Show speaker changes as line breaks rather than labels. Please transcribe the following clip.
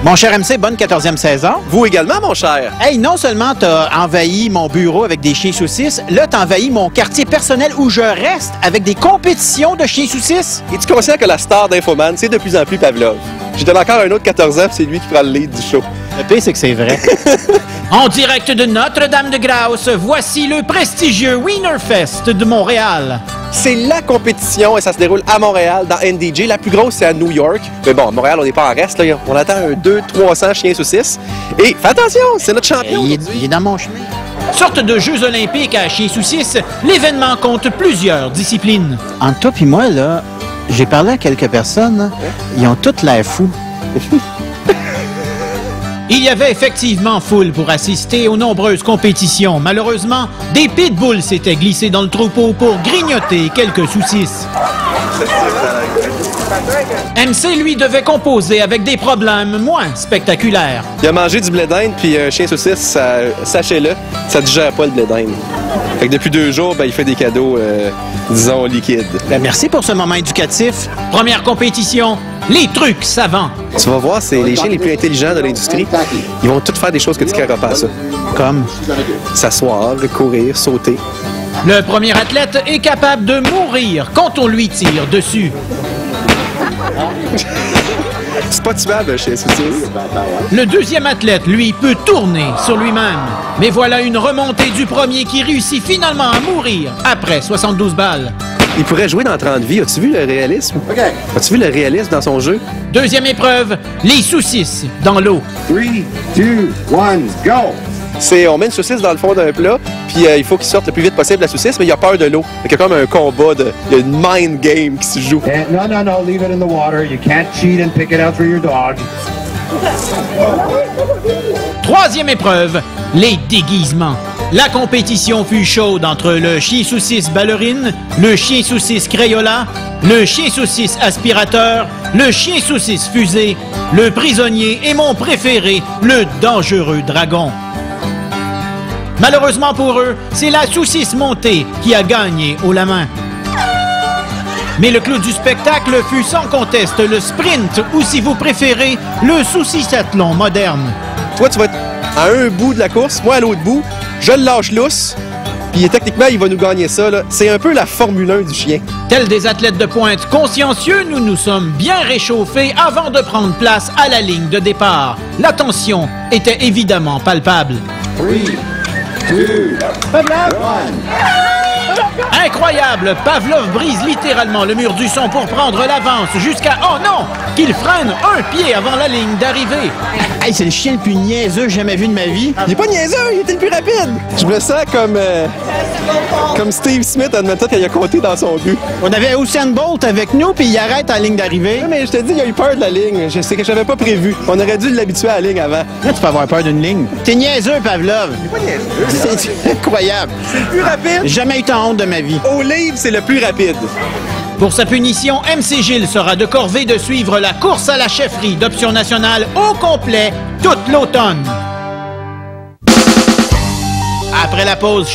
Mon cher MC, bonne 14e saison.
Vous également, mon cher.
Hey, non seulement t'as envahi mon bureau avec des chiens saucisses, là t'as envahi mon quartier personnel où je reste avec des compétitions de chiens saucisses.
Es-tu conscient que la star d'Infoman, c'est de plus en plus Pavlov? J'ai donné encore un autre 14 ans, c'est lui qui prend le lead du show.
Le pire, c'est que c'est vrai.
En direct de Notre-Dame-de-Grâce, voici le prestigieux Wienerfest de Montréal.
C'est la compétition et ça se déroule à Montréal, dans NDJ. La plus grosse, c'est à New York. Mais bon, à Montréal, on n'est pas en reste. Là. On attend un 200-300 chiens saucisses. Et fais attention, c'est notre champion.
Il est dans mon chemin.
Sorte de Jeux olympiques à chiens saucisses, l'événement compte plusieurs disciplines.
Entre toi et moi, là, j'ai parlé à quelques personnes. Ils ont toutes l'air fous.
Il y avait effectivement foule pour assister aux nombreuses compétitions. Malheureusement, des pitbulls s'étaient glissés dans le troupeau pour grignoter quelques saucisses. MC, lui, devait composer avec des problèmes moins spectaculaires.
Il a mangé du blé d'Inde, puis un chien saucisse, sachez-le, ça ne digère pas le blé d'Inde. Fait que depuis 2 jours, il fait des cadeaux, disons, liquides.
Ben, merci pour ce moment éducatif.
Première compétition, les trucs savants.
Tu vas voir, c'est les chiens les plus intelligents de l'industrie. Ils vont tous faire des choses que tu ne croiras pas à ça.
Comme?
S'asseoir, courir, sauter.
Le premier athlète est capable de mourir quand on lui tire dessus.
C'est pas tuable, un chien saucisse.
Le deuxième athlète, lui, peut tourner sur lui-même. Mais voilà une remontée du premier qui réussit finalement à mourir après 72 balles.
Il pourrait jouer dans 30 vies. As-tu vu le réalisme? As-tu vu le réalisme dans son jeu?
Deuxième épreuve, les saucisses dans l'eau.
3, 2, 1, go!
On met une saucisse dans le fond d'un plat, puis il faut qu'il sorte le plus vite possible la saucisse, mais il a peur de l'eau. Il y a comme un combat, il y a une mind game qui se joue.
No, leave it in the water. You can't cheat and pick it out for your dog.
Troisième épreuve, les déguisements. La compétition fut chaude entre le chien saucisse ballerine, le chien saucisse Crayola, le chien saucisse aspirateur, le chien saucisse fusée, le prisonnier et mon préféré, le dangereux dragon. Malheureusement pour eux, c'est la saucisse montée qui a gagné haut la main. Mais le clou du spectacle fut sans conteste le sprint ou, si vous préférez, le saucissathlon moderne.
Toi, tu vas être à un bout de la course, moi à l'autre bout, je le lâche lousse, puis techniquement, il va nous gagner ça. C'est un peu la Formule 1 du chien.
Tels des athlètes de pointe consciencieux, nous nous sommes bien réchauffés avant de prendre place à la ligne de départ. La tension était évidemment palpable.
3, 2, 1.
Incroyable! Pavlov brise littéralement le mur du son pour prendre l'avance jusqu'à... Oh non! Qu'il freine un pied avant la ligne d'arrivée.
Hey, c'est le chien le plus niaiseux que j'ai jamais vu de ma vie.
Il est pas niaiseux, il était le plus rapide. Je me sens comme Steve Smith, admettons, quand il a compté dans son but.
On avait Usain Bolt avec nous, puis il arrête à la ligne d'arrivée.
Oui, mais je te dis, il a eu peur de la ligne. C'est que j'avais pas prévu. On aurait dû l'habituer à la ligne avant.
Là, tu peux avoir peur d'une ligne. T'es niaiseux, Pavlov.
Pas niaiseux.
C'est incroyable.
C'est le plus rapide.
J'ai jamais eu tant honte de ma vie.
Au livre, c'est le plus rapide.
Pour sa punition, MC Gilles sera de corvée de suivre la course à la chefferie d'Option Nationale au complet toute l'automne. Après la pause,